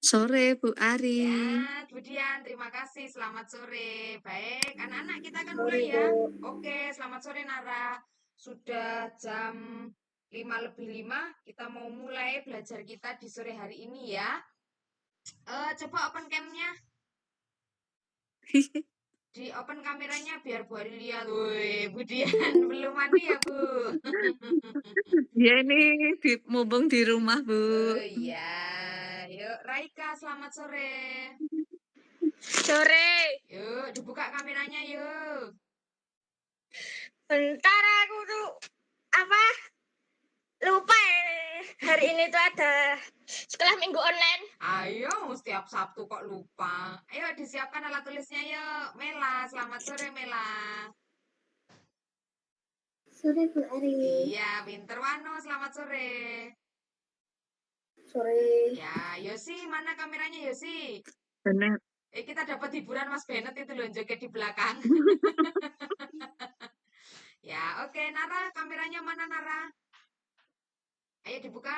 Sore, Bu Ari. Ya, Bu Dian, terima kasih. Selamat sore. Baik, anak-anak kita akan Sore, mulai Bu. ya. Oke, selamat sore Nara. Sudah jam 5:05. Kita mau mulai belajar kita di sore hari ini ya. Coba open cam-nya. Di open kameranya biar Bu Ari lihat. Woi, Bu Dian belum mandi ya, Bu? Ya ini mumpung di rumah, Bu. Oh iya. Yuk, Raika, selamat sore. Sore. Yuk, dibuka kameranya yuk. Bentar aku tuh apa? Lupa hari ini tuh ada sekolah minggu online. Ayo, setiap Sabtu kok lupa. Ayo disiapkan alat tulisnya yuk. Mela, selamat sore Mela. Sore, Bu Ari. Iya, Winter Wano, selamat sore. Sore. Ya, Yosi, mana kameranya Yosi? Benar. Kita dapat hiburan Mas Bennett itu loh, joget di belakang. Ya, oke, Nara, kameranya mana Nara? Ayo dibuka.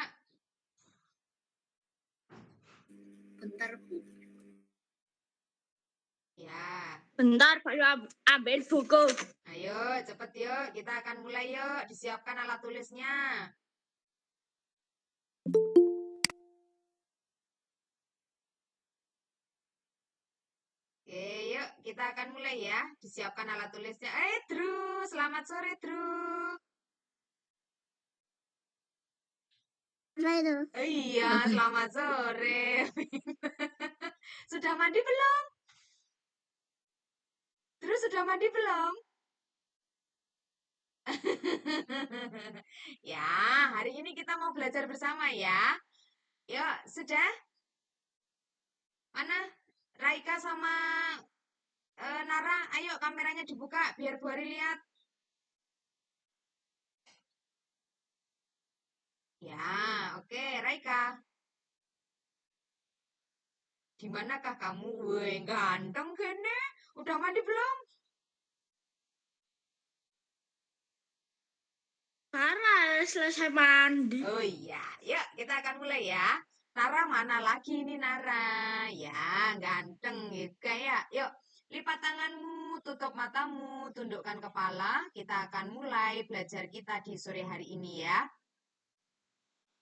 Bentar, Bu. Ya, Bentar, Pak, ambil buku. ayo cepet yuk, kita akan mulai yuk. Disiapkan alat tulisnya. Oke, yuk kita akan mulai ya. Disiapkan alat tulisnya. Drew, selamat sore Drew. Iya, selamat sore. Sudah mandi belum? Drew sudah mandi belum? Ya, hari ini kita mau belajar bersama ya. Yuk, sudah? Mana? Raika sama Nara, ayo kameranya dibuka biar Bu Ari lihat. Ya, oke, Raika. Di manakah kamu? Woi, ganteng kene. Udah mandi belum? Nara selesai mandi. Oh iya, yuk kita akan mulai ya. Nara mana lagi ini Nara? Ya, ganteng juga ya. Yuk, lipat tanganmu, tutup matamu, tundukkan kepala. Kita akan mulai belajar kita di sore hari ini ya.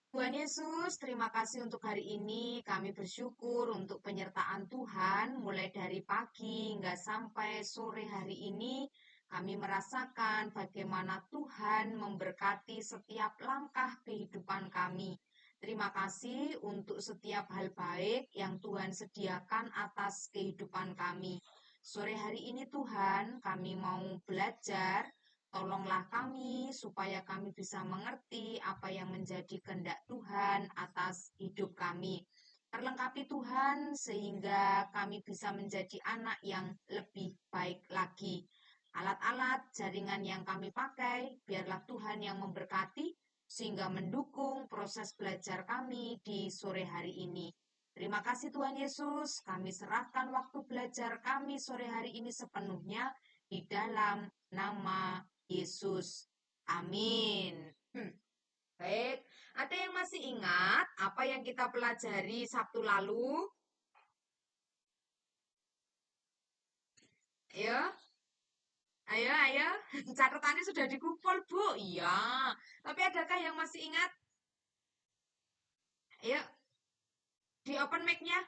Tuhan Yesus, terima kasih untuk hari ini. Kami bersyukur untuk penyertaan Tuhan mulai dari pagi hingga sampai sore hari ini. Kami merasakan bagaimana Tuhan memberkati setiap langkah kehidupan kami. Terima kasih untuk setiap hal baik yang Tuhan sediakan atas kehidupan kami. Sore hari ini Tuhan, kami mau belajar. Tolonglah kami supaya kami bisa mengerti apa yang menjadi kehendak Tuhan atas hidup kami. Perlengkapi Tuhan sehingga kami bisa menjadi anak yang lebih baik lagi. Alat-alat jaringan yang kami pakai, biarlah Tuhan yang memberkati sehingga mendukung proses belajar kami di sore hari ini. Terima kasih Tuhan Yesus, kami serahkan waktu belajar kami sore hari ini sepenuhnya di dalam nama Yesus. Amin. Baik, ada yang masih ingat apa yang kita pelajari Sabtu lalu? Ayo, ayo. Catatannya sudah dikumpul, Bu. Iya, tapi adakah yang masih ingat? Ayo, di open mic-nya.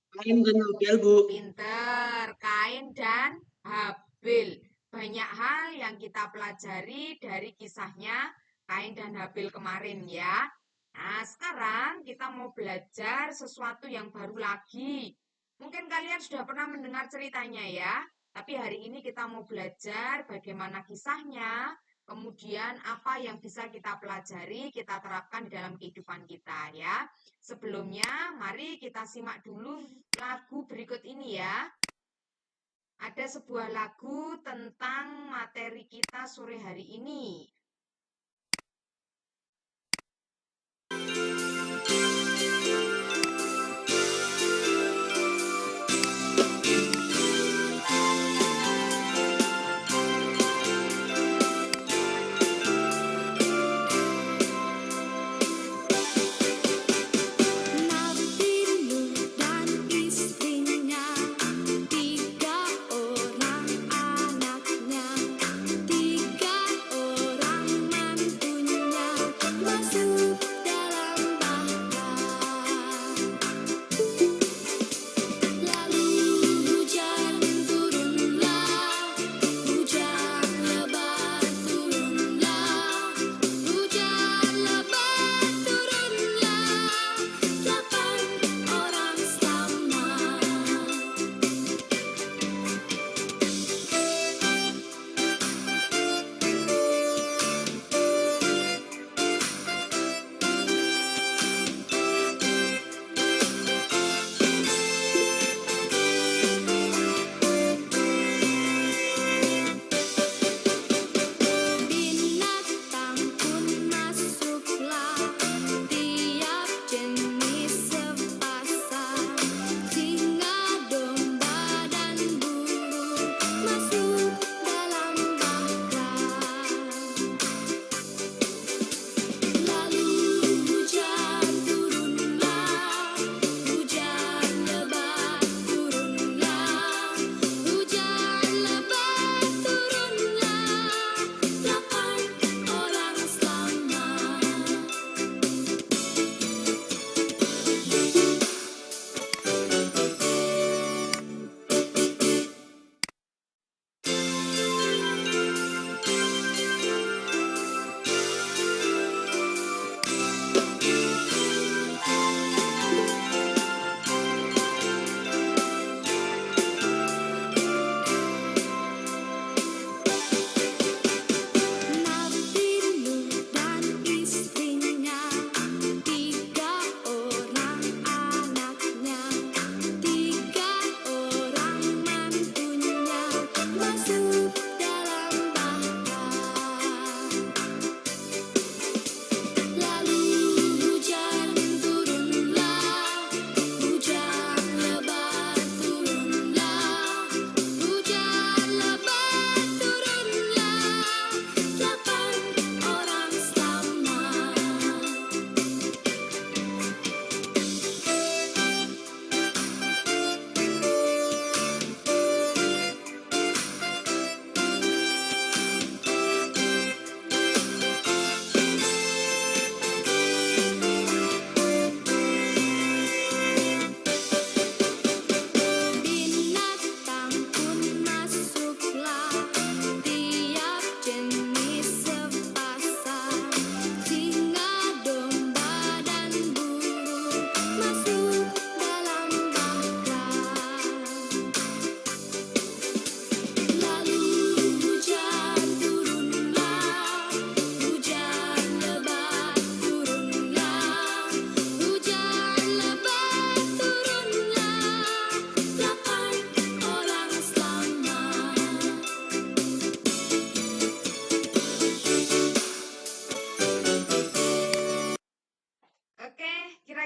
Kain dan Habil, Bu. Pinter, Kain dan Habil. Banyak hal yang kita pelajari dari kisahnya Kain dan Habil kemarin ya. Nah, sekarang kita mau belajar sesuatu yang baru lagi. Mungkin kalian sudah pernah mendengar ceritanya ya, tapi hari ini kita mau belajar bagaimana kisahnya, kemudian apa yang bisa kita pelajari, kita terapkan di dalam kehidupan kita ya. Sebelumnya, mari kita simak dulu lagu berikut ini ya. Ada sebuah lagu tentang materi kita sore hari ini.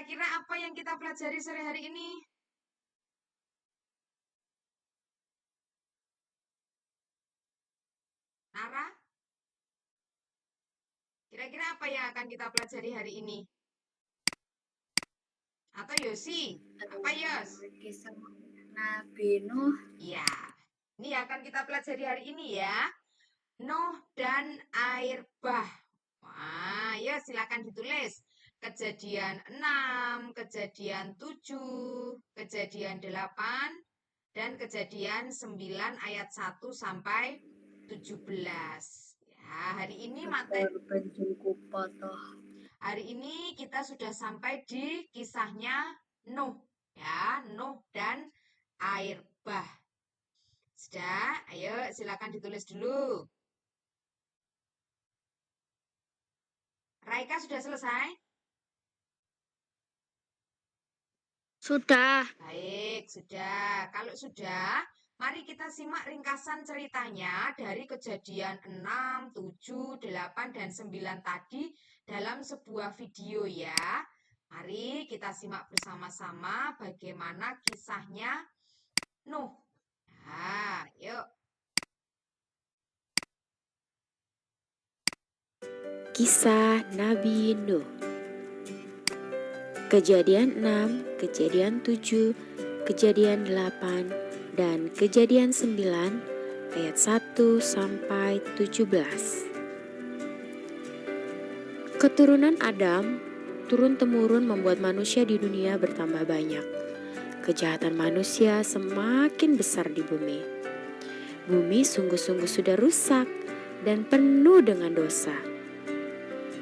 Kira-kira apa yang kita pelajari sore hari ini? Nara? Kira-kira apa yang akan kita pelajari hari ini? Atau Yosi? Apa Yos? Kisah Nabi Nuh. Iya. Ini akan kita pelajari hari ini ya. Nuh dan air bah. Wah, ya silakan ditulis. Kejadian 6, kejadian 7, kejadian 8, dan kejadian 9 ayat 1 sampai 17. Ya, hari ini materi hari ini kita sudah sampai di kisahnya Nuh, ya, Nuh dan air bah. Sudah, ayo silakan ditulis dulu. Raika sudah selesai? Sudah. Baik, sudah. Kalau sudah, mari kita simak ringkasan ceritanya dari kejadian 6, 7, 8, dan 9 tadi dalam sebuah video ya. Mari kita simak bersama-sama bagaimana kisahnya Nuh. Nah, yuk. Kisah Nabi Nuh. Kejadian 6, kejadian 7, kejadian 8, dan kejadian 9 ayat 1 sampai 17. Keturunan Adam turun-temurun membuat manusia di dunia bertambah banyak. Kejahatan manusia semakin besar di bumi. Bumi sungguh-sungguh sudah rusak dan penuh dengan dosa.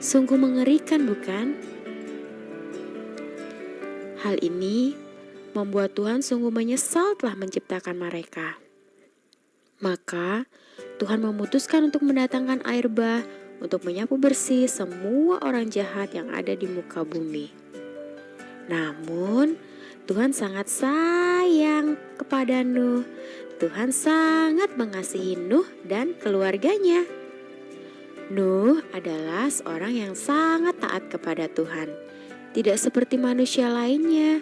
Sungguh mengerikan, bukan? Hal ini membuat Tuhan sungguh menyesal telah menciptakan mereka. Maka Tuhan memutuskan untuk mendatangkan air bah untuk menyapu bersih semua orang jahat yang ada di muka bumi. Namun Tuhan sangat sayang kepada Nuh. Tuhan sangat mengasihi Nuh dan keluarganya. Nuh adalah seorang yang sangat taat kepada Tuhan, tidak seperti manusia lainnya.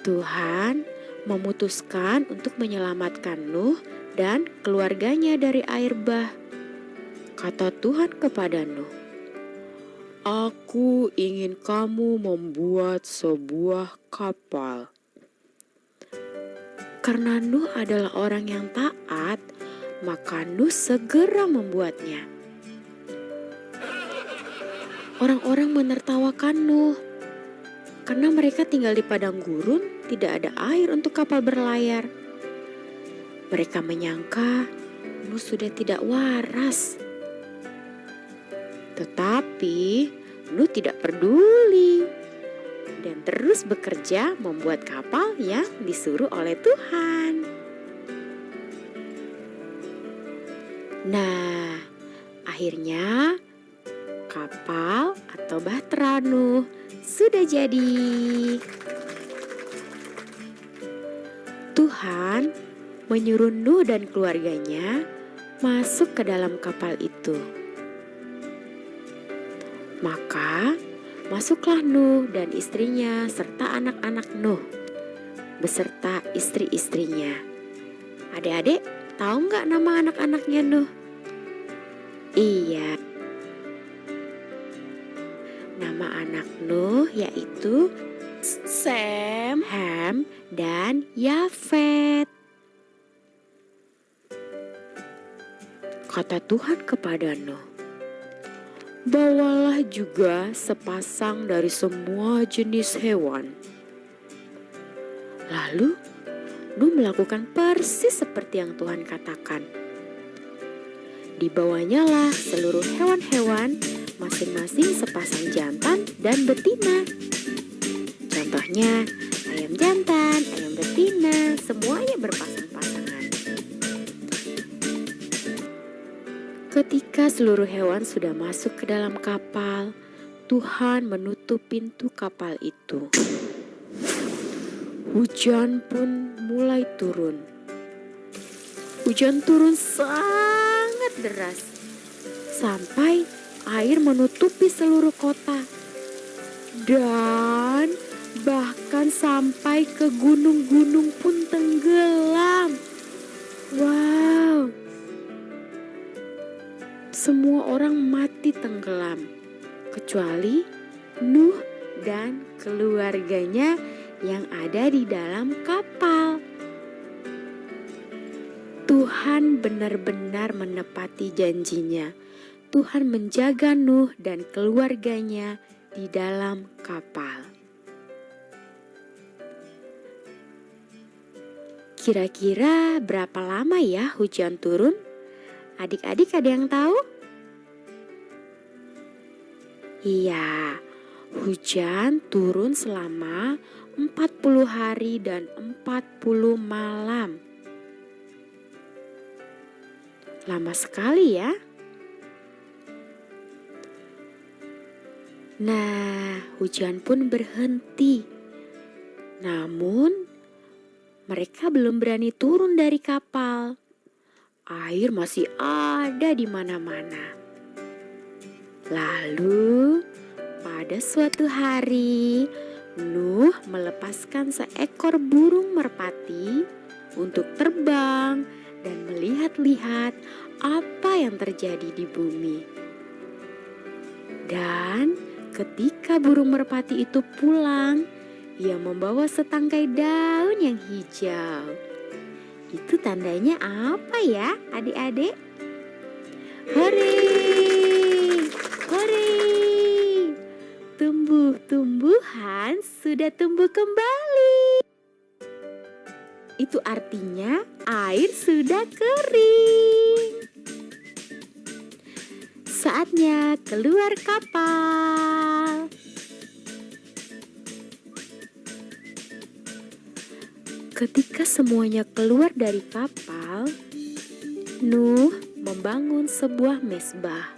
Tuhan memutuskan untuk menyelamatkan Nuh dan keluarganya dari air bah. Kata Tuhan kepada Nuh, "Aku ingin kamu membuat sebuah kapal." Karena Nuh adalah orang yang taat, maka Nuh segera membuatnya. Orang-orang menertawakan Nuh karena mereka tinggal di padang gurun, tidak ada air untuk kapal berlayar. Mereka menyangka Nuh sudah tidak waras. Tetapi Nuh tidak peduli dan terus bekerja membuat kapal yang disuruh oleh Tuhan. Nah, akhirnya kapal atau bahtera Nuh sudah jadi. Tuhan menyuruh Nuh dan keluarganya masuk ke dalam kapal itu. Maka masuklah Nuh dan istrinya serta anak-anak Nuh beserta istri-istrinya. Adik-adik, tahu nggak nama anak-anaknya Nuh? Iya, nama anak Nuh yaitu Sem, Ham, dan Yafet. Kata Tuhan kepada Nuh, "Bawalah juga sepasang dari semua jenis hewan." Lalu Nuh melakukan persis seperti yang Tuhan katakan. Dibawanyalah seluruh hewan-hewan, masing-masing sepasang jantan dan betina. Contohnya ayam jantan, ayam betina, semuanya berpasang-pasangan. Ketika seluruh hewan sudah masuk ke dalam kapal, Tuhan menutup pintu kapal itu. Hujan pun mulai turun. Hujan turun sangat deras sampai air menutupi seluruh kota. dan bahkan sampai ke gunung-gunung pun tenggelam. Wow, semua orang mati tenggelam, kecuali Nuh dan keluarganya yang ada di dalam kapal. Tuhan benar-benar menepati janjinya. Tuhan menjaga Nuh dan keluarganya di dalam kapal. Kira-kira berapa lama ya hujan turun? Adik-adik ada yang tahu? Iya, hujan turun selama 40 hari dan 40 malam. Lama sekali ya. Nah, hujan pun berhenti. Namun, mereka belum berani turun dari kapal. Air masih ada di mana-mana. Lalu, pada suatu hari, Nuh melepaskan seekor burung merpati untuk terbang dan melihat-lihat apa yang terjadi di bumi. Dan ketika burung merpati itu pulang, ia membawa setangkai daun yang hijau. Itu tandanya apa ya, adik-adik? Hore! Hore! Tumbuh-tumbuhan sudah tumbuh kembali. Itu artinya air sudah kering. Saatnya keluar kapal. Ketika semuanya keluar dari kapal, Nuh membangun sebuah mezbah.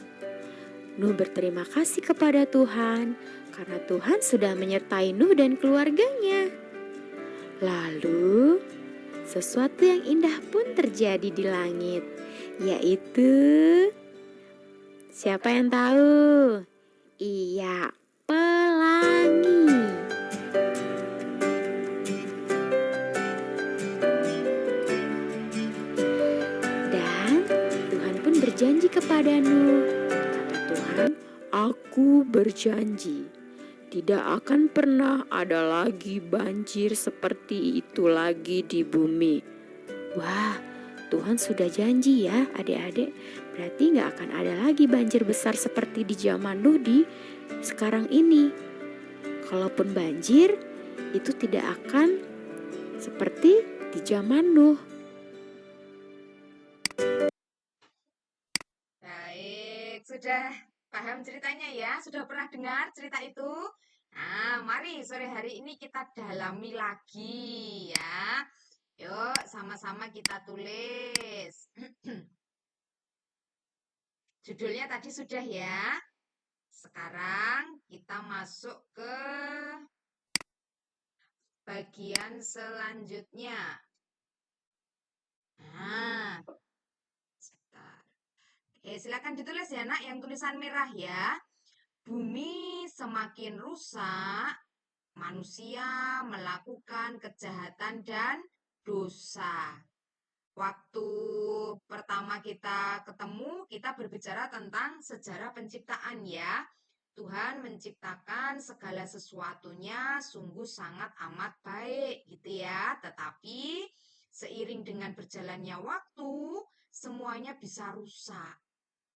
Nuh berterima kasih kepada Tuhan karena Tuhan sudah menyertai Nuh dan keluarganya. Lalu, sesuatu yang indah pun terjadi di langit, yaitu siapa yang tahu? Iya, pelangi. Dan Tuhan pun berjanji kepada Nuh. Kata Tuhan, "Aku berjanji, tidak akan pernah ada lagi banjir seperti itu lagi di bumi." Wah, Tuhan sudah janji ya adik-adik. Berarti gak akan ada lagi banjir besar seperti di zaman Nuh di sekarang ini. Kalaupun banjir, itu tidak akan seperti di zaman Nuh. Baik, sudah paham ceritanya ya? Sudah pernah dengar cerita itu? Nah, mari sore hari ini kita dalami lagi ya. Yuk, sama-sama kita tulis. Judulnya tadi sudah ya. Sekarang kita masuk ke bagian selanjutnya. Nah, sebentar. Silakan ditulis ya, Nak, yang tulisan merah ya. Bumi semakin rusak, manusia melakukan kejahatan dan dosa. Waktu pertama kita ketemu, kita berbicara tentang sejarah penciptaan ya. Tuhan menciptakan segala sesuatunya sungguh sangat amat baik gitu ya. Tetapi seiring dengan berjalannya waktu, semuanya bisa rusak.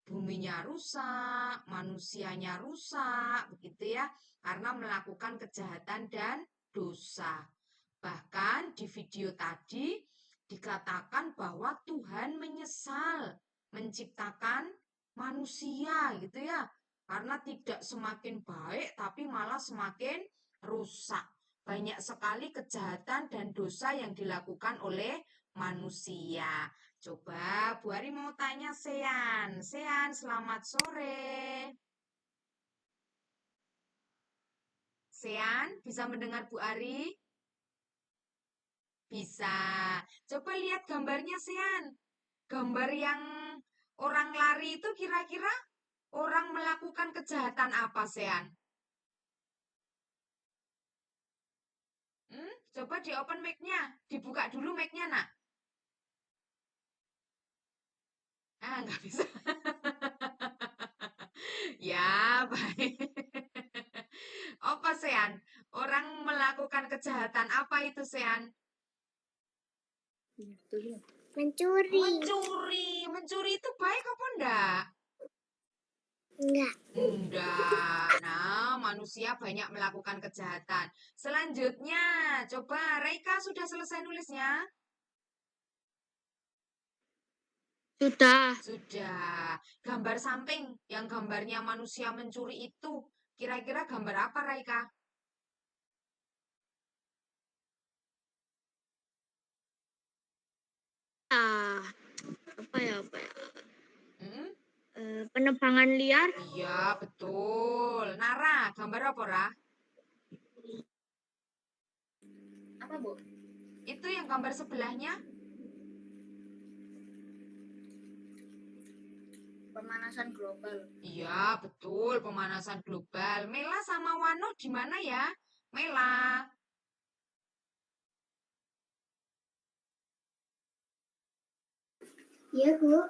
Buminya rusak, manusianya rusak, begitu ya, karena melakukan kejahatan dan dosa. Bahkan di video tadi dikatakan bahwa Tuhan menyesal menciptakan manusia gitu ya, karena tidak semakin baik tapi malah semakin rusak. Banyak sekali kejahatan dan dosa yang dilakukan oleh manusia. Coba Bu Ari mau tanya Sean. Sean, selamat sore. Sean, bisa mendengar Bu Ari? Bisa. Coba lihat gambarnya Sean. Gambar yang orang lari itu kira-kira orang melakukan kejahatan apa Sean? Coba di open mic-nya, dibuka dulu mic-nya, Nak. Nggak bisa. Ya, baik. Apa, Sean? Orang melakukan kejahatan apa itu, Sean? Mencuri. Mencuri itu baik apa enggak? Enggak. Enggak. Nah, manusia banyak melakukan kejahatan. Selanjutnya, coba Reika sudah selesai nulisnya? Sudah. Sudah. Gambar samping yang gambarnya manusia mencuri itu, kira-kira gambar apa, Reika? Apa ya? Hmm? Penebangan liar. Iya, betul. Nara, gambar apa, Ra? Apa, Bu? Itu yang gambar sebelahnya? Pemanasan global. Iya, betul. Pemanasan global. Mela sama Wano di mana ya? Mela. Iya, Bu.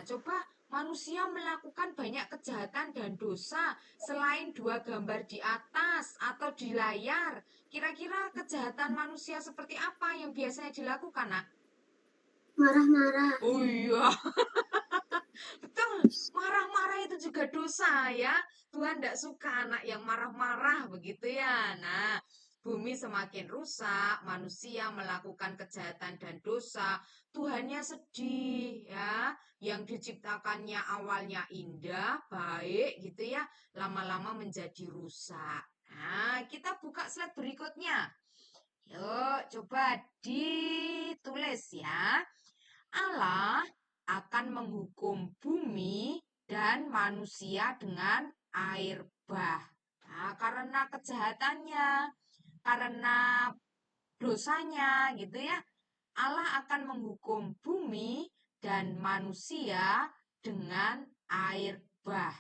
Coba manusia melakukan banyak kejahatan dan dosa selain dua gambar di atas atau di layar. Kira-kira kejahatan manusia seperti apa yang biasanya dilakukan, Nak? Marah-marah. Oh iya, betul. Marah-marah itu juga dosa ya. Tuhan tidak suka anak yang marah-marah begitu ya. Nah, bumi semakin rusak, manusia melakukan kejahatan dan dosa. Tuhannya sedih ya. Yang diciptakannya awalnya indah, baik gitu ya. Lama-lama menjadi rusak. Nah, kita buka slide berikutnya. Yuk, coba ditulis ya. Allah akan menghukum bumi dan manusia dengan air bah. Nah, karena kejahatannya, karena dosanya gitu ya, Allah akan menghukum bumi dan manusia dengan air bah.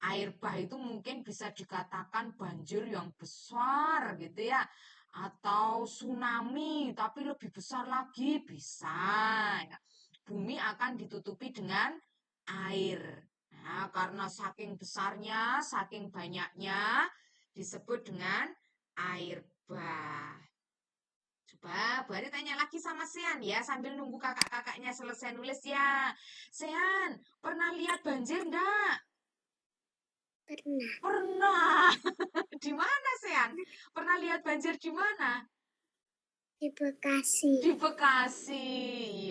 Air bah itu mungkin bisa dikatakan banjir yang besar gitu ya, atau tsunami tapi lebih besar lagi bisa ya. Bumi akan ditutupi dengan air. Nah, karena saking besarnya, saking banyaknya disebut dengan air bah. Coba Bu Ari tanya lagi sama Sean ya, sambil nunggu kakak-kakaknya selesai nulis ya. Sean, pernah lihat banjir enggak? Pernah. Pernah. Di mana, Sean? Pernah lihat banjir di mana? Di Bekasi. Di Bekasi,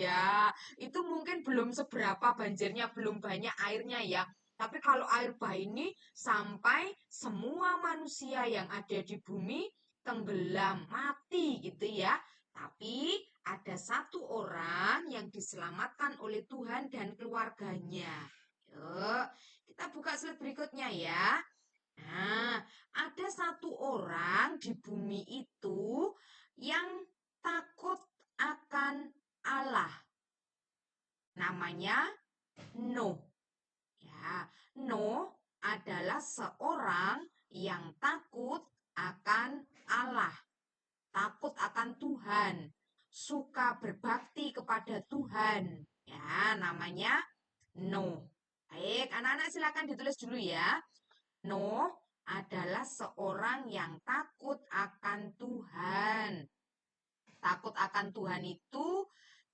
ya. Itu mungkin belum seberapa banjirnya, belum banyak airnya ya. Tapi kalau air bah ini sampai semua manusia yang ada di bumi tenggelam, mati gitu ya. Tapi ada satu orang yang diselamatkan oleh Tuhan dan keluarganya. Yuk, kita buka slide berikutnya ya. Nah, ada satu orang di bumi itu yang takut akan Allah. Namanya Nuh. Ya, Nuh adalah seorang yang takut akan Allah, takut akan Tuhan, suka berbakti kepada Tuhan. Ya, namanya Nuh. Baik, anak-anak silakan ditulis dulu ya. Nuh adalah seorang yang takut akan Tuhan. Takut akan Tuhan itu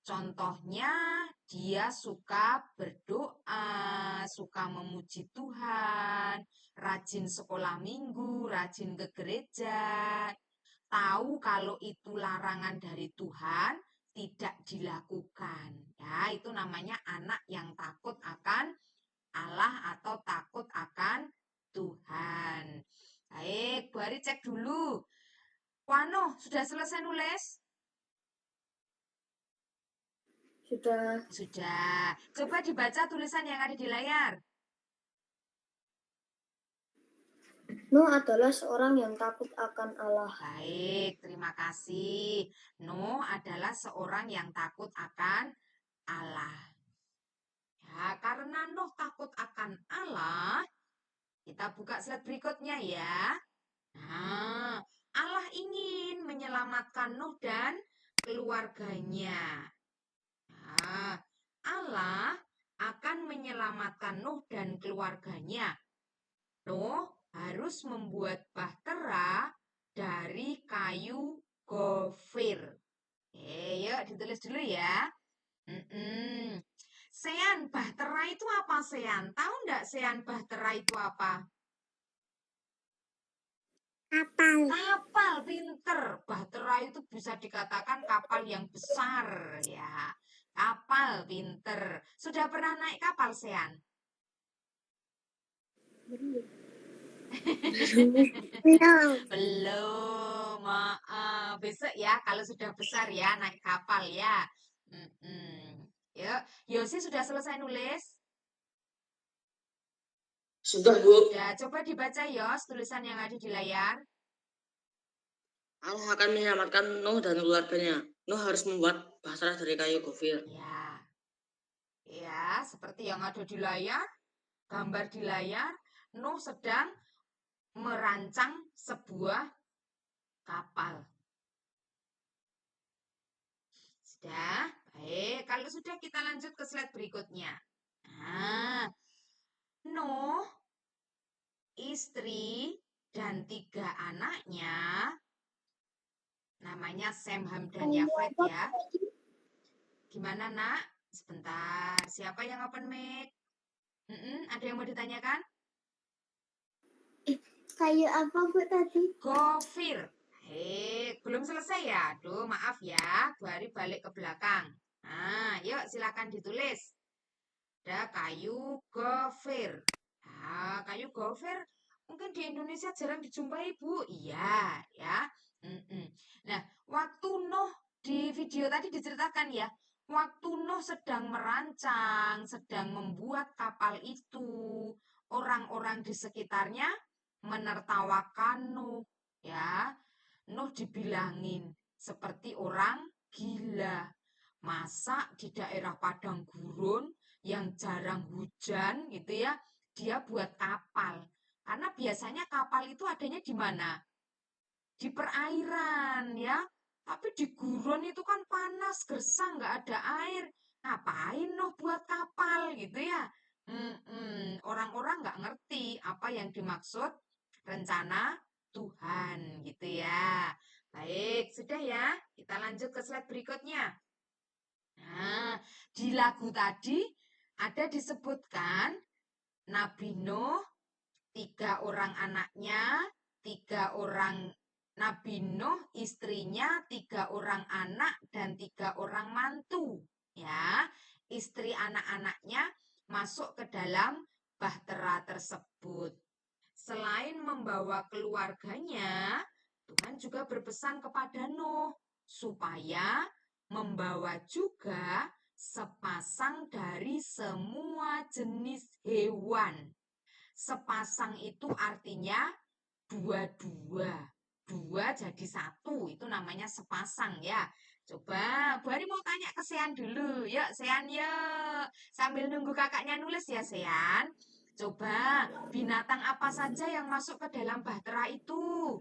contohnya dia suka berdoa, suka memuji Tuhan, rajin sekolah minggu, rajin ke gereja, tahu kalau itu larangan dari Tuhan, tidak dilakukan. Ya, itu namanya anak yang takut akan Allah atau takut akan Tuhan. Baik, Bu Ari cek dulu. Wano, sudah selesai nulis? Sudah. Sudah. Coba dibaca tulisan yang ada di layar. Nuh adalah seorang yang takut akan Allah. Baik, terima kasih. Nuh adalah seorang yang takut akan Allah. Ya, karena Nuh takut akan Allah, kita buka slide berikutnya ya. Nah, Allah ingin menyelamatkan Nuh dan keluarganya. Nah, Allah akan menyelamatkan Nuh dan keluarganya. Nuh harus membuat bahtera dari kayu gofir. Yuk ditulis dulu ya. Sean, bahtera itu apa, Sean? Tahu enggak Sean, bahtera itu apa? Kapal. Kapal, pinter. Bahtera itu bisa dikatakan kapal yang besar ya. Kapal, pinter. Sudah pernah naik kapal, Sean? Belum, maaf. Besok ya, kalau sudah besar ya, naik kapal ya. Yuk, Yosi sudah selesai nulis? Sudah, Bu. Sudah, coba dibaca Yos, tulisan yang ada di layar. Allah akan menyelamatkan Nuh dan keluarganya. Nuh harus membuat bahtera dari kayu gofir. Ya, seperti yang ada di layar, gambar di layar, Nuh sedang merancang sebuah kapal. Sudah? Baik, kalau sudah kita lanjut ke slide berikutnya. Nah, Nuh, istri, dan 3 anaknya, namanya Sem, Ham, dan Yafet ya. Gimana nak? Sebentar, siapa yang open mic? Ada yang mau ditanyakan? Kayu apa Bu tadi? Gofir. Belum selesai ya? Aduh, maaf ya. 2 hari balik ke belakang. Nah, yuk silakan ditulis. Ada kayu gofir. Nah, kayu gofir mungkin di Indonesia jarang dijumpai, Bu. Iya, ya. Nah, waktu Nuh di video tadi diceritakan ya, waktu Nuh sedang merancang, sedang membuat kapal itu, orang-orang di sekitarnya menertawakan Nuh, ya. Nuh dibilangin seperti orang gila. Masa di daerah padang gurun yang jarang hujan gitu ya, dia buat kapal. Karena biasanya kapal itu adanya di mana? Di perairan ya. Tapi di gurun itu kan panas, gersang, nggak ada air. Ngapain Nuh buat kapal gitu ya? Orang-orang nggak ngerti apa yang dimaksud rencana Tuhan gitu ya. Baik, sudah ya. Kita lanjut ke slide berikutnya. Nah, di lagu tadi ada disebutkan Nabi Nuh, 3 orang anaknya, 3 orang Nabi Nuh, istrinya, 3 orang anak, dan 3 orang mantu. Ya, istri anak-anaknya masuk ke dalam bahtera tersebut. Selain membawa keluarganya, Tuhan juga berpesan kepada Nuh supaya membawa juga sepasang dari semua jenis hewan. Sepasang itu artinya dua-dua. 2 jadi 1, itu namanya sepasang ya. Coba, Bu Ari mau tanya ke Sean dulu. Yuk, Sean yuk. Sambil nunggu kakaknya nulis ya, Sean. Coba, binatang apa saja yang masuk ke dalam bahtera itu?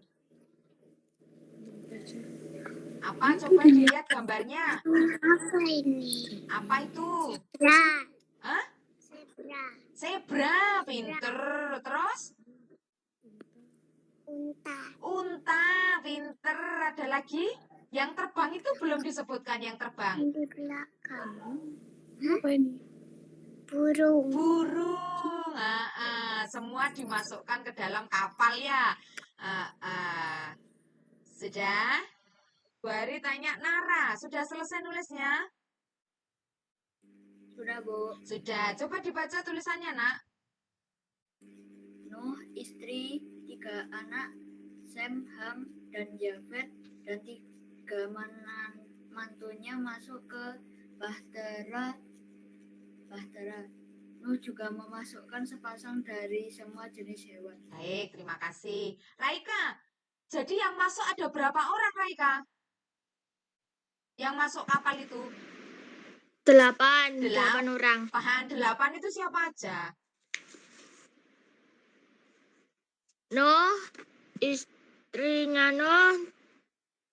Apa? Coba dilihat gambarnya. Apa ini? Apa itu? Zebra. Hah? Zebra. Zebra, pinter. Terus? Unta. Unta, pinter. Ada lagi? Yang terbang itu belum disebutkan yang terbang. Di belakang. Apa ini? Burung. Burung. Semua dimasukkan ke dalam kapal ya. Sudah? Bu Ari tanya Nara, sudah selesai nulisnya? Sudah, Bu. Sudah. Coba dibaca tulisannya, Nak. Nuh, istri, 3 anak, Sem, Ham, dan Yafet, dan 3 mantunya masuk ke bahtera. Nuh juga memasukkan sepasang dari semua jenis hewan. Baik, terima kasih. Raika, jadi yang masuk ada berapa orang, Raika? Yang masuk kapal itu? 8 8 orang. Paham, 8 itu siapa aja? Nuh, istrinya Nuh,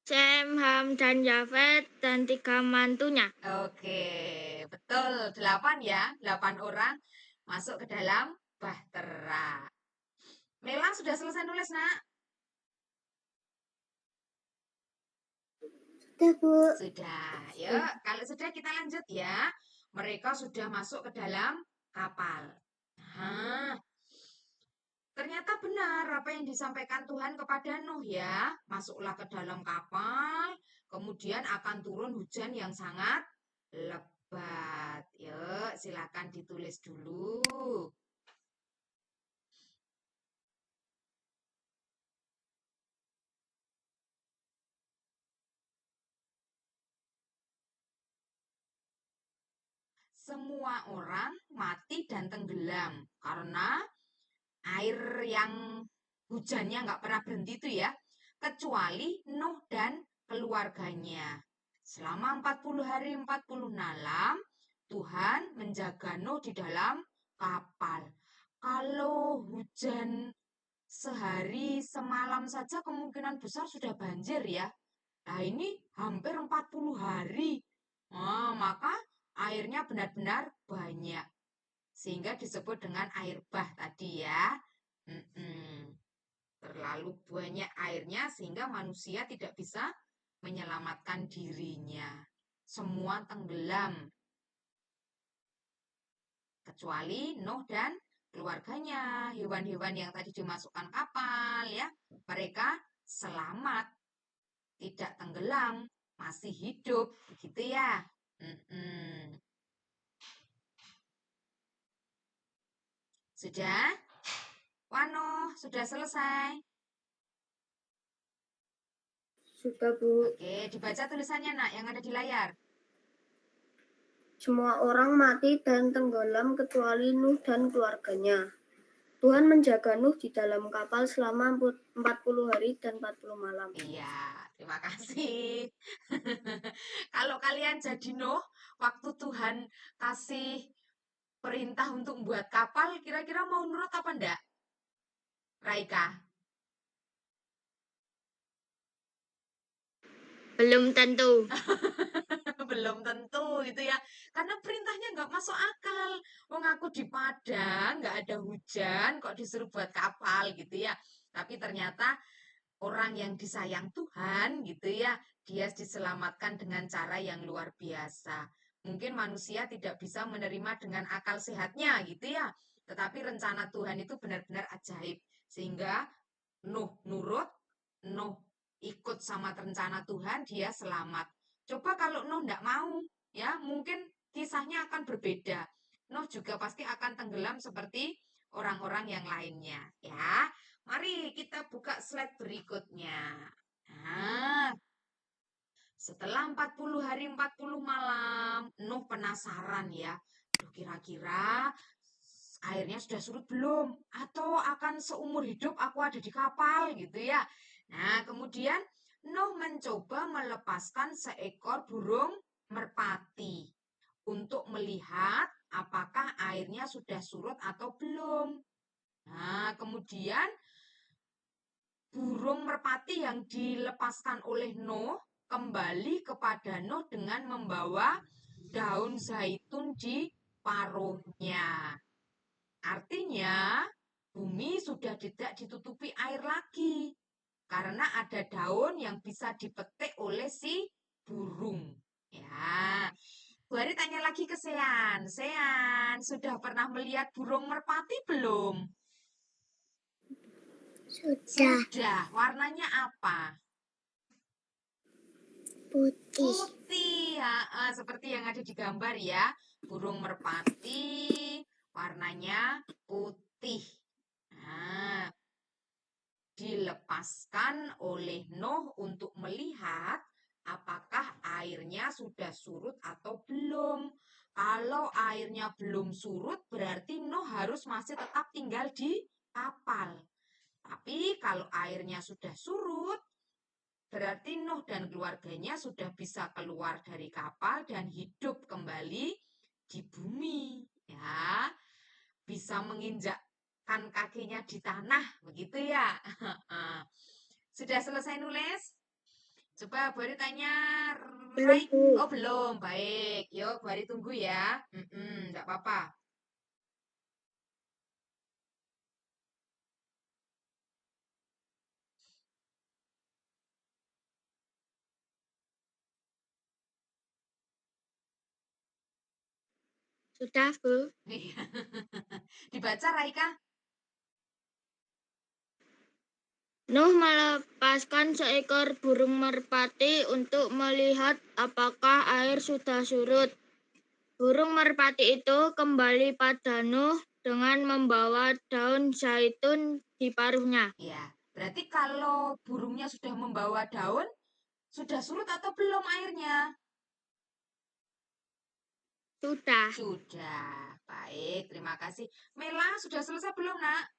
Sem, Ham, dan Yafet, dan 3 mantunya. Oke, betul. 8 ya. 8 orang masuk ke dalam bahtera. Mela sudah selesai nulis, Nak? Sudah, Bu. Sudah. Yuk, kalau sudah kita lanjut ya. Mereka sudah masuk ke dalam kapal. Nah, ternyata benar apa yang disampaikan Tuhan kepada Nuh ya. Masuklah ke dalam kapal, kemudian akan turun hujan yang sangat lebat. Yuk, silakan ditulis dulu. Semua orang mati dan tenggelam karena air yang hujannya nggak pernah berhenti itu ya, kecuali Nuh dan keluarganya. Selama 40 hari 40 malam, Tuhan menjaga Nuh di dalam kapal. Kalau hujan sehari semalam saja kemungkinan besar sudah banjir ya. Nah ini hampir 40 hari. Maka airnya benar-benar banyak. Sehingga disebut dengan air bah tadi ya. Terlalu banyak airnya sehingga manusia tidak bisa menyelamatkan dirinya. Semua tenggelam. Kecuali Nuh dan keluarganya, hewan-hewan yang tadi dimasukkan kapal ya. Mereka selamat, tidak tenggelam, masih hidup, begitu ya. Sudah? Wano, sudah selesai? Sudah, Bu. Oke, dibaca tulisannya nak yang ada di layar. Semua orang mati dan tenggelam kecuali Nuh dan keluarganya. Tuhan menjaga Nuh di dalam kapal selama 40 hari dan 40 malam. Iya, terima kasih. Kalau kalian jadi Nuh, waktu Tuhan kasih perintah untuk membuat kapal, kira-kira mau nurut apa enggak? Raika? Belum tentu. Belum tentu gitu ya. Karena perintahnya nggak masuk akal. Wong aku di Padang, nggak ada hujan, kok disuruh buat kapal gitu ya. Tapi ternyata orang yang disayang Tuhan gitu ya, dia diselamatkan dengan cara yang luar biasa. Mungkin manusia tidak bisa menerima dengan akal sehatnya gitu ya. Tetapi rencana Tuhan itu benar-benar ajaib. Sehingga Nuh nurut, Nuh ikut sama rencana Tuhan, dia selamat. Coba kalau Nuh nggak mau, ya mungkin kisahnya akan berbeda. Nuh juga pasti akan tenggelam seperti orang-orang yang lainnya. Ya, mari kita buka slide berikutnya. Nah, setelah 40 hari 40 malam, Nuh penasaran ya. Kira-kira airnya sudah surut belum? Atau akan seumur hidup aku ada di kapal gitu ya. Nah, kemudian Nuh mencoba melepaskan seekor burung merpati untuk melihat apakah airnya sudah surut atau belum. Nah, kemudian burung merpati yang dilepaskan oleh Nuh kembali kepada Nuh dengan membawa daun zaitun di paruhnya. Artinya, bumi sudah tidak ditutupi air lagi karena ada daun yang bisa dipetik oleh si burung. Ya, Bu Ari tanya lagi ke Sean. Sean, sudah pernah melihat burung merpati belum? Sudah. Warnanya apa? Putih. Putih, seperti yang ada di gambar ya. Burung merpati, warnanya putih. Nah, dilepaskan oleh Nuh untuk melihat apakah airnya sudah surut atau belum. Kalau airnya belum surut, berarti Nuh harus masih tetap tinggal di kapal. Tapi kalau airnya sudah surut, berarti Nuh dan keluarganya sudah bisa keluar dari kapal dan hidup kembali di bumi. Ya, bisa menginjakkan kakinya di tanah, begitu ya. Sudah selesai nulis? Coba Bu Ari tanya. Belum, Bu. Oh, belum. Baik. Yuk, Bu Ari tunggu ya. Enggak apa-apa. Sudah, Bu. Dibaca, Raika. Nuh melepaskan seekor burung merpati untuk melihat apakah air sudah surut. Burung merpati itu kembali pada Nuh dengan membawa daun zaitun di paruhnya. Ya, berarti kalau burungnya sudah membawa daun, sudah surut atau belum airnya? Sudah. Sudah. Baik, terima kasih. Mela, sudah selesai belum, Nak?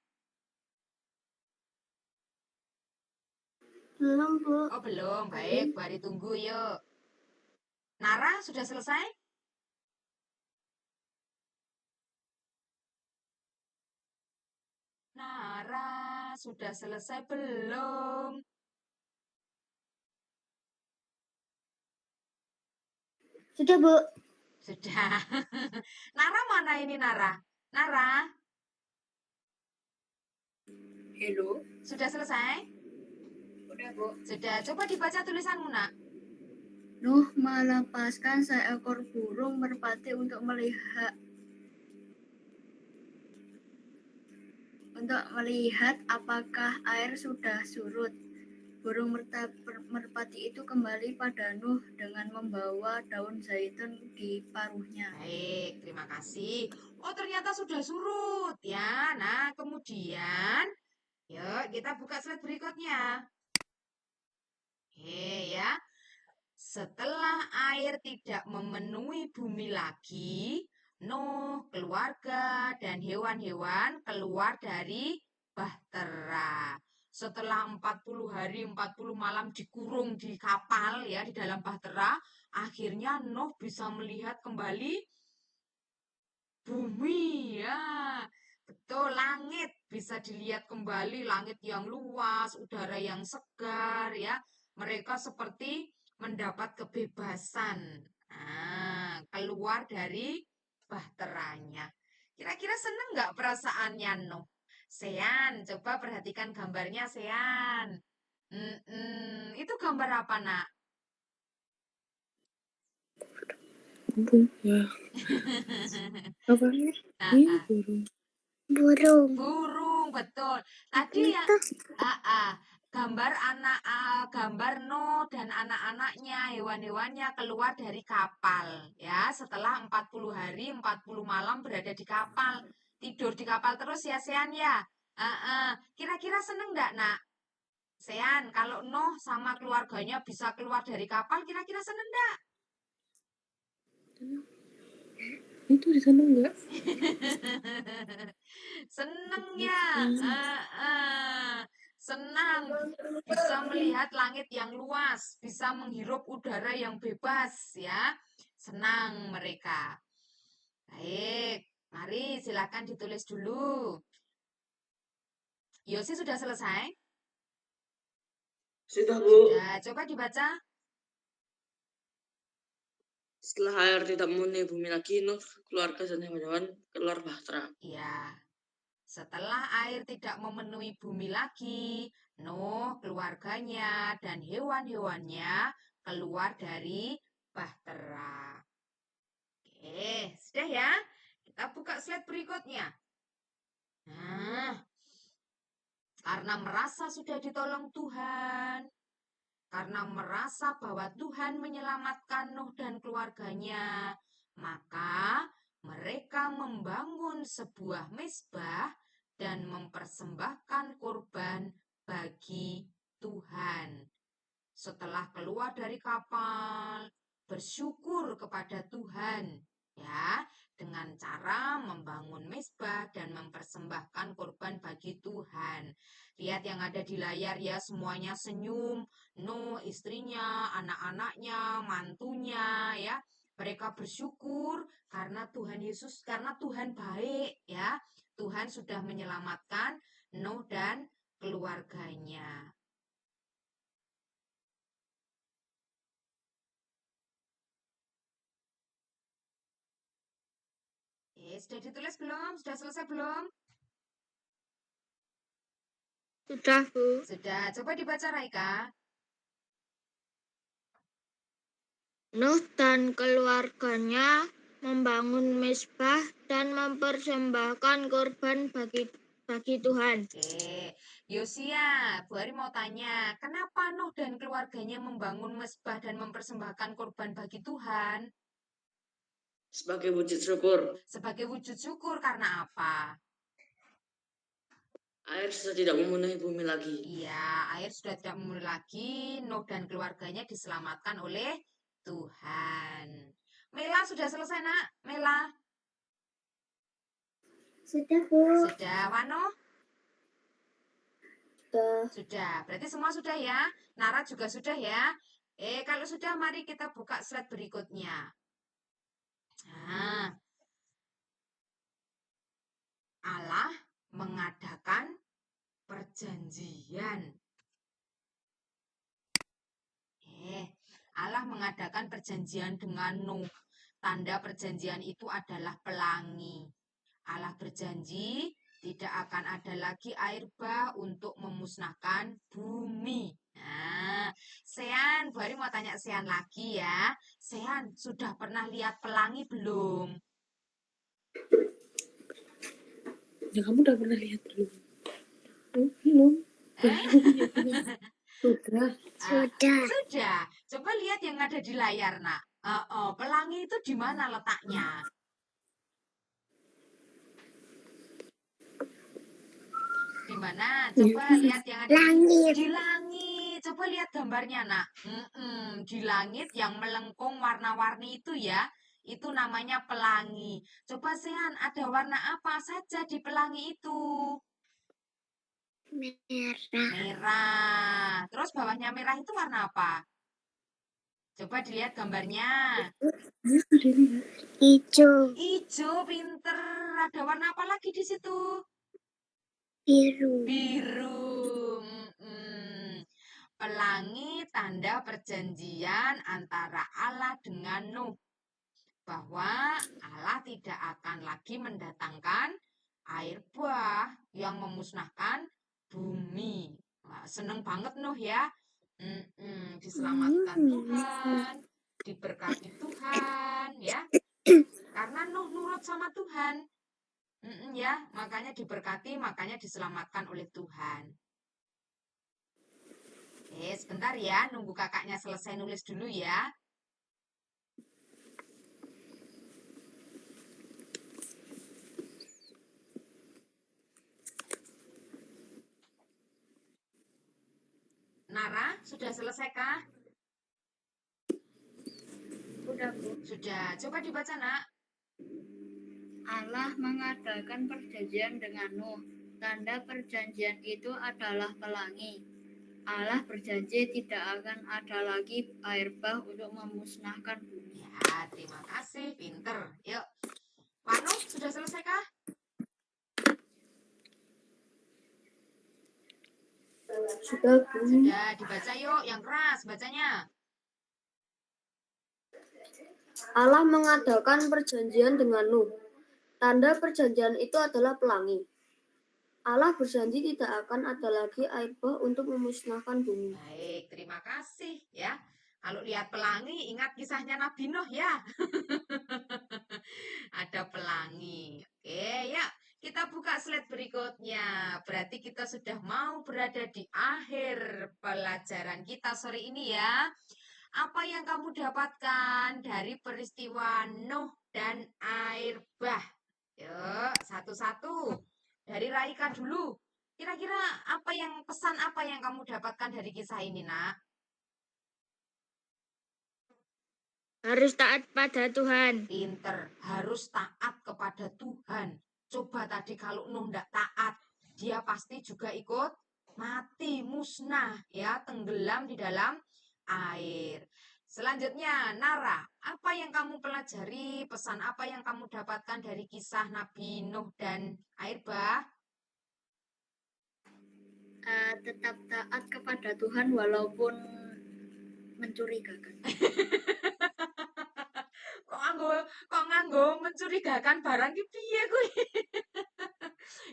Belum, Bu. Oh, belum. Baik, Bu Ari tunggu yuk. Nara, sudah selesai? Nara, sudah selesai belum? Sudah, Bu. Sudah. Nara mana ini, Nara? Nara, Hello. sudah selesai? Udah, Bu. Sudah. Coba dibaca tulisanmu, Nak. Nuh melepaskan seekor burung merpati untuk melihat apakah air sudah surut. Burung merpati itu kembali pada Nuh dengan membawa daun zaitun di paruhnya. Baik, terima kasih. Oh, ternyata sudah surut ya. Nah, kemudian, yuk kita buka slide berikutnya. Oke ya. Setelah air tidak memenuhi bumi lagi, Nuh, keluarga, dan hewan-hewan keluar dari bahtera. Setelah 40 hari, 40 malam dikurung di kapal ya, di dalam bahtera, akhirnya Nuh bisa melihat kembali bumi ya. Betul, langit bisa dilihat kembali, langit yang luas, udara yang segar ya. Mereka seperti mendapat kebebasan. Nah, keluar dari bahteranya. Kira-kira seneng nggak perasaannya, Noh? Sean, coba perhatikan gambarnya, Sean. Itu gambar apa, Nak? Ya, apa ya? Nah, Ini burung. Burung. burung, betul. Tadi ya, gambar gambar Nuh dan anak-anaknya, hewan-hewannya keluar dari kapal ya. Setelah 40 hari, 40 malam berada di kapal. Tidur di kapal terus ya, Sean ya. Kira-kira seneng nggak, Nak? Sean, kalau Nuh sama keluarganya bisa keluar dari kapal, kira-kira seneng nggak? Itu di sana enggak? Seneng ya, senang bisa melihat langit yang luas, bisa menghirup udara yang bebas ya. Senang mereka. Baik, mari silakan ditulis dulu. Yosi sudah selesai? Sudah, Bu. Sudah, coba dibaca. Setelah air tidak memenuhi bumi lagi, Nuh, keluarga dan hewan-hewan keluar bahtera. Ya, setelah air tidak memenuhi bumi lagi, Nuh, keluarganya, dan hewan-hewannya keluar dari bahtera. Oke, sudah ya. Kita buka slide berikutnya. Nah, karena merasa sudah ditolong Tuhan, karena merasa bahwa Tuhan menyelamatkan Nuh dan keluarganya, maka mereka membangun sebuah mezbah dan mempersembahkan kurban bagi Tuhan. Setelah keluar dari kapal, bersyukur kepada Tuhan ya, dengan cara membangun mezbah dan mempersembahkan kurban bagi Tuhan. Lihat yang ada di layar ya, semuanya senyum. Nuh, istrinya, anak-anaknya, mantunya ya. Mereka bersyukur karena Tuhan Yesus, karena Tuhan baik ya. Tuhan sudah menyelamatkan Nuh dan keluarganya. sudah ditulis belum? Sudah selesai belum? Sudah, Bu. Sudah. Coba dibaca Raika. Nuh dan keluarganya membangun mezbah dan mempersembahkan korban bagi Tuhan. Oke, Yosia, Bu Ari mau tanya, kenapa Nuh dan keluarganya membangun mezbah dan mempersembahkan korban bagi Tuhan? Sebagai wujud syukur, Sebagai wujud syukur karena apa? air sudah tidak memenuhi bumi lagi. Iya, air sudah tidak memenuhi lagi. Nuh dan keluarganya diselamatkan oleh Tuhan. Mela sudah selesai, Nak? Mela? Sudah, Bu. Sudah. Wano? Sudah. Berarti semua sudah ya? Nara juga sudah ya? Kalau sudah, mari kita buka slide berikutnya. Nah, Allah mengadakan perjanjian. Allah mengadakan perjanjian dengan Nuh. Tanda perjanjian itu adalah pelangi. Allah berjanji tidak akan ada lagi air bah untuk memusnahkan bumi. Nah, Sean, Bu Ari mau tanya Sean lagi ya. Sean, sudah pernah lihat pelangi belum? Ya kamu udah pernah lihat belum? Belum. Sudah. Sudah. Coba lihat yang ada di layar, Nak. Pelangi itu di mana letaknya? Di mana? Coba lihat yang ada di langit. Coba lihat gambarnya, Nak. Di langit yang melengkung warna-warni itu ya. Itu namanya pelangi. Coba Sean, ada warna apa saja di pelangi itu? Merah. Terus bawahnya merah itu warna apa? Coba dilihat gambarnya. Hijau. Hijau, pinter. Ada warna apa lagi di situ? Biru. Biru. Pelangi tanda perjanjian antara Allah dengan Nuh. Bahwa Allah tidak akan lagi mendatangkan air bah yang memusnahkan bumi. Wah, seneng banget Nuh ya. Diselamatkan Tuhan, diberkati Tuhan ya. Karena Nuh nurut sama Tuhan. Ya, makanya diberkati, makanya diselamatkan oleh Tuhan. Sebentar ya, nunggu kakaknya selesai nulis dulu ya. Nara, sudah selesaikah? Sudah, Bu. Sudah. Coba dibaca, Nak. Allah mengadakan perjanjian dengan Nuh. Tanda perjanjian itu adalah pelangi. Allah berjanji tidak akan ada lagi air bah untuk memusnahkan bumi. Ya, terima kasih. Pinter. Yuk. Wano, sudah selesaikah? Sudah, Bu. Sudah. Dibaca yuk, yang keras bacanya. Allah mengadakan perjanjian dengan Nuh. Tanda perjanjian itu adalah pelangi. Allah berjanji tidak akan ada lagi air bah untuk memusnahkan bumi. Baik, terima kasih ya. Kalau lihat pelangi, ingat kisahnya Nabi Nuh ya. Ada pelangi. Oke, ya. Kita buka slide berikutnya. Berarti kita sudah mau berada di akhir pelajaran kita sore ini ya. Apa yang kamu dapatkan dari peristiwa Nuh dan air bah? Yuk, satu-satu. Dari Raika dulu. Kira-kira pesan apa yang kamu dapatkan dari kisah ini, Nak? Harus taat pada Tuhan. Pinter, harus taat kepada Tuhan. Coba tadi kalau Nuh ndak taat, dia pasti juga ikut mati, musnah, ya, tenggelam di dalam air. Selanjutnya, Nara, apa yang kamu pelajari, pesan apa yang kamu dapatkan dari kisah Nabi Nuh dan air bah? Tetap taat kepada Tuhan walaupun mencurigakan. Kok nganggo mencurigakan barang ki piye kuwi?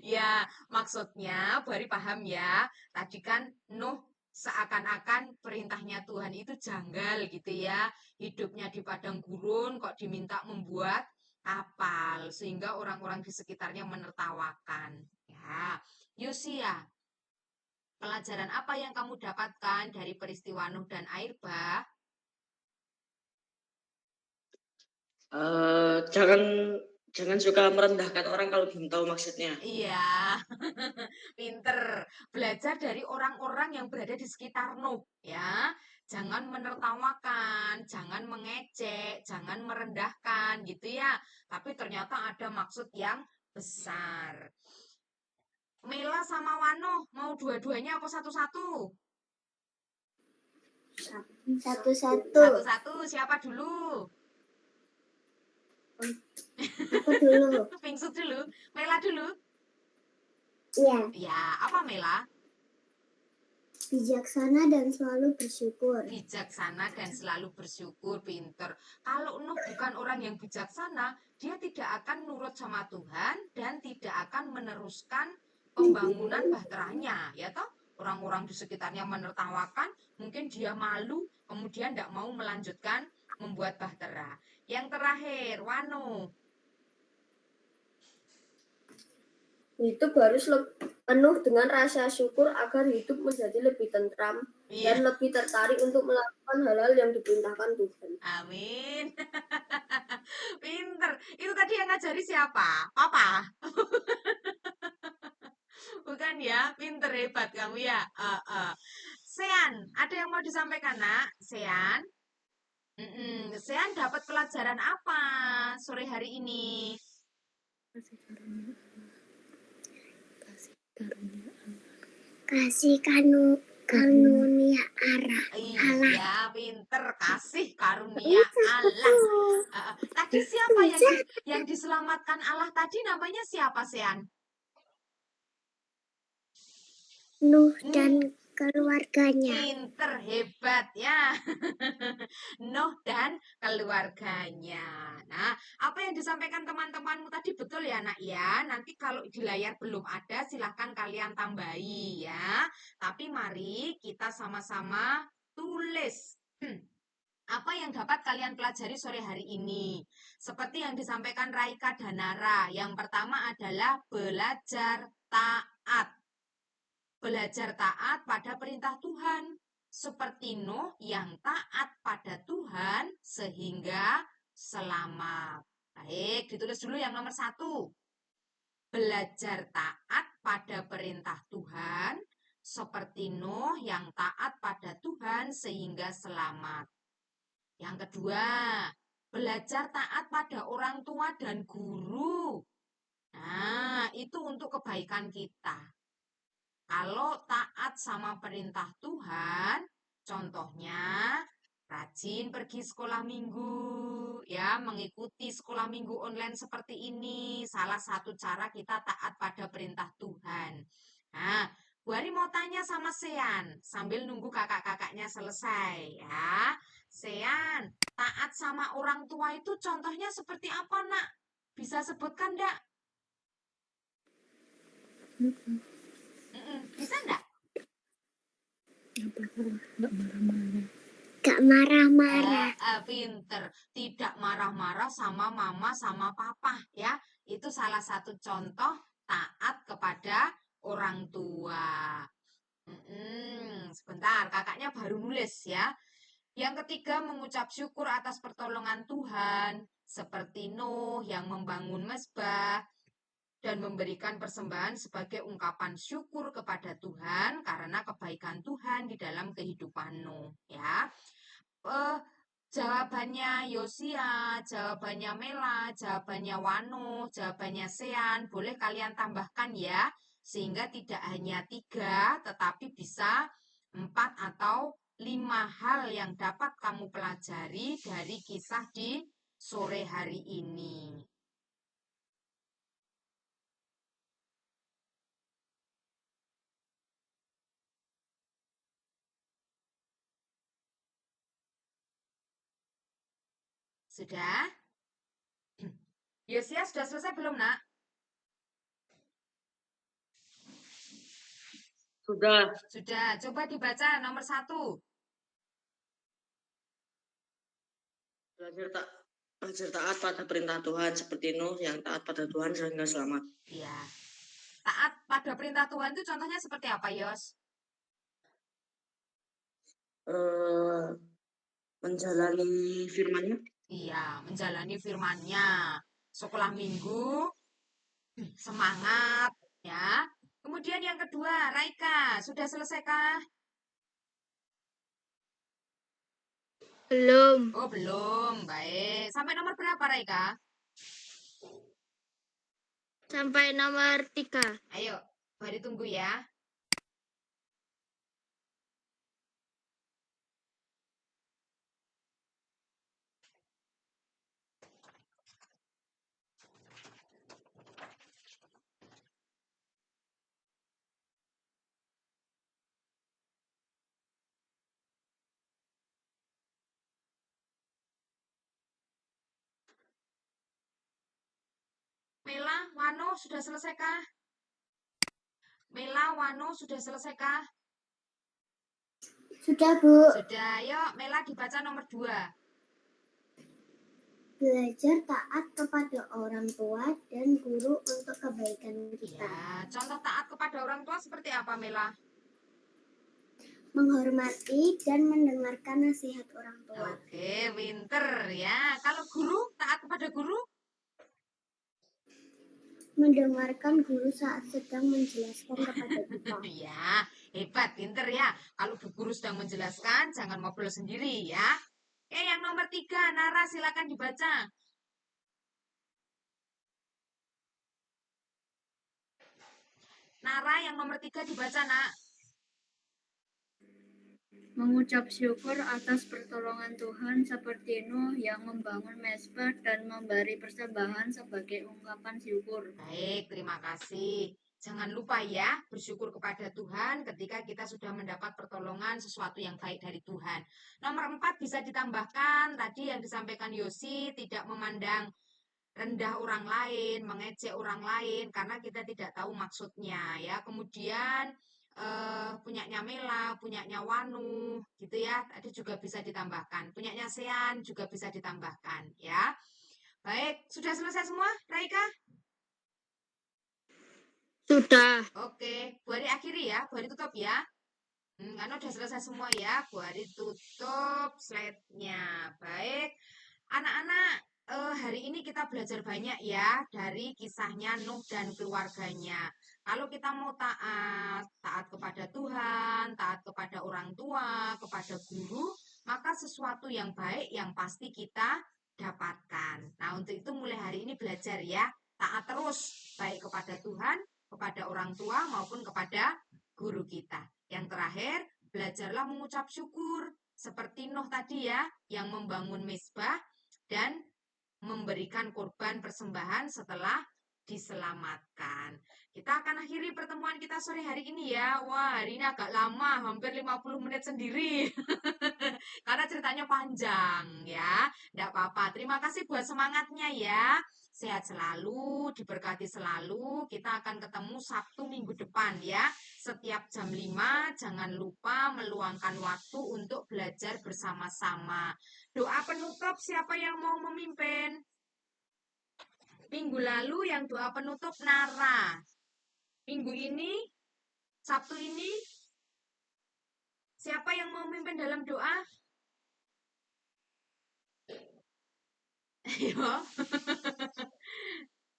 Ya, maksudnya Bari paham ya. Tadi kan Nuh seakan-akan perintahnya Tuhan itu janggal gitu ya. Hidupnya di padang gurun kok diminta membuat kapal sehingga orang-orang di sekitarnya menertawakan. Ya, Yosia, pelajaran apa yang kamu dapatkan dari peristiwa Nuh dan air bah? Jangan jangan suka merendahkan orang kalau belum tahu maksudnya. Iya, pinter. Belajar dari orang-orang yang berada di sekitar Nuh, ya. Jangan menertawakan, jangan mengecek, jangan merendahkan, gitu ya. Tapi ternyata ada maksud yang besar. Mela sama Wano, mau dua-duanya apa satu-satu? Satu-satu. Satu-satu, siapa dulu? Aku dulu. Pingsut dulu, Mela dulu. Iya, Ya, apa Mela? bijaksana dan selalu bersyukur. Bijaksana dan selalu bersyukur, pinter. Kalau Nuh bukan orang yang bijaksana, dia tidak akan nurut sama Tuhan dan tidak akan meneruskan pembangunan bahteranya, ya toh? Orang-orang di sekitarnya menertawakan, mungkin dia malu, kemudian tidak mau melanjutkan membuat bahtera. Yang terakhir, Wano. Hidup harus penuh dengan rasa syukur agar hidup menjadi lebih tentram dan lebih tertarik untuk melakukan hal-hal yang diperintahkan Tuhan. Amin. Pinter. Itu tadi yang ngajari siapa? Papa? Bukan ya? Pinter, hebat kamu ya. Sean, ada yang mau disampaikan, Nak? Sean? Sean dapat pelajaran apa sore hari ini? Kasih karunia Allah. Iya, pinter. Kasih karunia Allah. Tadi siapa yang diselamatkan Allah tadi namanya siapa, Sean? Nuh dan keluarganya. Pinter, hebat ya. Nuh dan keluarganya. Nah, apa yang disampaikan teman-temanmu tadi betul ya, Nak ya? Nanti kalau di layar belum ada, silahkan kalian tambahi ya. Tapi mari kita sama-sama tulis. Apa yang dapat kalian pelajari sore hari ini? Seperti yang disampaikan Raika Danara. Yang pertama adalah belajar taat. Belajar taat pada perintah Tuhan. Seperti Nuh yang taat pada Tuhan sehingga selamat. Baik, ditulis dulu yang nomor 1. Belajar taat pada perintah Tuhan. Seperti Nuh yang taat pada Tuhan sehingga selamat. Yang kedua, belajar taat pada orang tua dan guru. Nah, itu untuk kebaikan kita. Kalau taat sama perintah Tuhan, contohnya rajin pergi sekolah minggu, ya, mengikuti sekolah minggu online seperti ini. Salah satu cara kita taat pada perintah Tuhan. Nah, Bu Ari mau tanya sama Sean sambil nunggu kakak-kakaknya selesai, ya. Sean, taat sama orang tua itu contohnya seperti apa, Nak? Bisa sebutkan, enggak? Bisa enggak? Gak marah-marah. Pinter. Tidak marah-marah sama mama sama papa ya. Itu salah satu contoh taat kepada orang tua. Sebentar, kakaknya baru nulis ya. Yang ketiga, mengucap syukur atas pertolongan Tuhan. Seperti Nuh yang membangun mezbah dan memberikan persembahan sebagai ungkapan syukur kepada Tuhan karena kebaikan Tuhan di dalam kehidupan Nuh ya. Jawabannya Yosia, jawabannya Mela, jawabannya Wano, jawabannya Sean, boleh kalian tambahkan ya, sehingga tidak hanya 3, tetapi bisa 4 atau 5 hal yang dapat kamu pelajari dari kisah di sore hari ini. Sudah? Yosia sudah selesai belum, Nak? Sudah. Sudah. Coba dibaca nomor 1. Belajar taat pada perintah Tuhan seperti Nuh yang taat pada Tuhan sehingga selamat. Iya. Taat pada perintah Tuhan itu contohnya seperti apa, Yos? Menjalani firman-Nya. Iya, menjalani firman-Nya. Sekolah minggu, semangat, ya. Kemudian yang kedua, Raika, sudah selesaikah? Belum. Oh, belum. Baik. Sampai nomor berapa, Raika? Sampai nomor 3. Ayo, Bari tunggu ya. Mela, Wano, sudah selesaikah? Mela, Wano, sudah selesaikah? Sudah, Bu. Sudah, yuk Mela dibaca nomor 2. Belajar taat kepada orang tua dan guru untuk kebaikan kita. Ya, contoh taat kepada orang tua seperti apa, Mela? Menghormati dan mendengarkan nasihat orang tua. Oke, pinter ya. Kalau guru, taat kepada guru? Mendengarkan guru saat sedang menjelaskan kepada kita. Ya, hebat, pinter ya. Kalau Bu Guru sedang menjelaskan, jangan ngobrol sendiri ya. Yang nomor 3, Nara silakan dibaca. Nara, yang nomor 3 dibaca, Nak. Mengucap syukur atas pertolongan Tuhan seperti Nuh yang membangun mezbah dan memberi persembahan sebagai ungkapan syukur. Baik, terima kasih. Jangan lupa ya, bersyukur kepada Tuhan ketika kita sudah mendapat pertolongan sesuatu yang baik dari Tuhan. Nomor 4 bisa ditambahkan, tadi yang disampaikan Yosi, tidak memandang rendah orang lain, mengejek orang lain, karena kita tidak tahu maksudnya ya. Kemudian punyanya Mela, punyanya Wanu, gitu ya. Tadi juga bisa ditambahkan. Punyanya Sean juga bisa ditambahkan ya. Baik, sudah selesai semua, Raika? Sudah. Oke, Bu Ari akhiri ya, Bu Ari tutup ya. Karena udah selesai semua ya, Bu Ari tutup slide-nya. Baik, anak-anak, hari ini kita belajar banyak ya dari kisahnya Nuh dan keluarganya. Kalau kita mau taat kepada Tuhan, taat kepada orang tua, kepada guru, maka sesuatu yang baik yang pasti kita dapatkan. Nah, untuk itu mulai hari ini belajar ya, taat terus baik kepada Tuhan, kepada orang tua maupun kepada guru kita. Yang terakhir, belajarlah mengucap syukur seperti Nuh tadi ya, yang membangun mezbah dan memberikan korban persembahan setelah diselamatkan. Kita akan akhiri pertemuan kita sore hari ini ya. Wah, hari ini agak lama, hampir 50 menit sendiri. Karena ceritanya panjang ya. Tidak apa-apa. Terima kasih buat semangatnya ya. Sehat selalu, diberkati selalu. Kita akan ketemu Sabtu minggu depan ya. Setiap jam 5, jangan lupa meluangkan waktu untuk belajar bersama-sama. Doa penutup siapa yang mau memimpin? Minggu lalu yang doa penutup Nara. Minggu ini, Sabtu ini, siapa yang mau memimpin dalam doa? Ayo.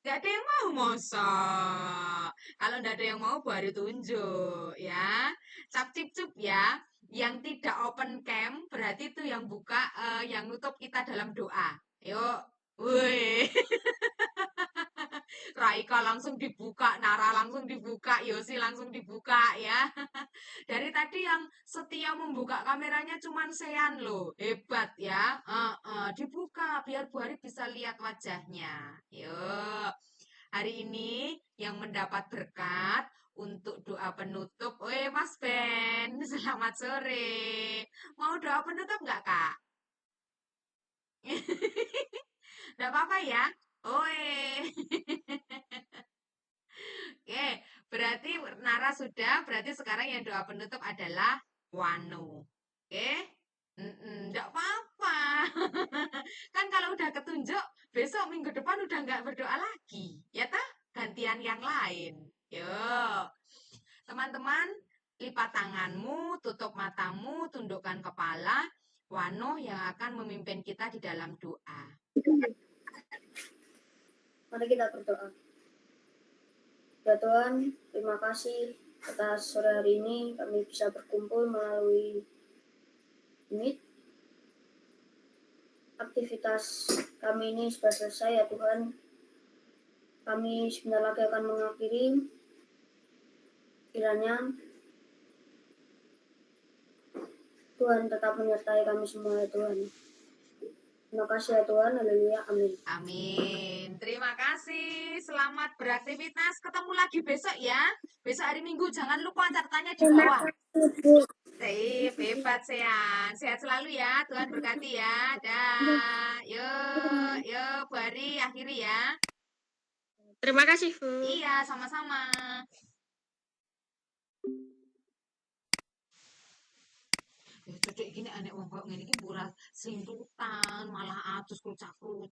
Gak ada yang mau, mosok. Kalau nggak ada yang mau, baru tunjuk ya. Cap cip cup ya. Yang tidak open cam berarti itu yang buka, yang nutup kita dalam doa. Yuk, woi. Raika langsung dibuka, Nara langsung dibuka, Yosi langsung dibuka ya. Dari tadi yang setia membuka kameranya cuman Sean loh. Hebat ya. Dibuka biar Bu Hari bisa lihat wajahnya. Yuk. Hari ini yang mendapat berkat untuk doa penutup. Mas Ben, selamat sore. Mau doa penutup nggak, Kak? Nggak apa-apa ya. Oe. Oke, berarti Nara sudah, berarti sekarang yang doa penutup adalah Wano. Oke? Enggak apa-apa. Kan kalau udah ketunjuk, besok minggu depan udah nggak berdoa lagi. Ya tah? Gantian yang lain. Yuk. Teman-teman, lipat tanganmu, tutup matamu, tundukkan kepala. Wano yang akan memimpin kita di dalam doa. Mari kita berdoa. Ya Tuhan, terima kasih atas sore hari ini kami bisa berkumpul melalui Meet. Aktivitas kami ini sudah selesai ya Tuhan. Kami sebentar lagi akan mengakhiri. Kiranya Tuhan tetap menyertai kami semua ya Tuhan. Terima kasih ya Tuhan. Haleluya. Amin. Amin. Terima kasih. Selamat beraktivitas. Ketemu lagi besok ya. Besok hari Minggu. Jangan lupa catatannya di bawah. Sip, hebat Sean. Sehat selalu ya. Tuhan berkati ya. Dah. Yuk, Bu Ari akhiri ya. Terima kasih, Bu. Iya, sama-sama. Ya, cocok gini aneh wong kok ngene iki murah sing malah atus kucak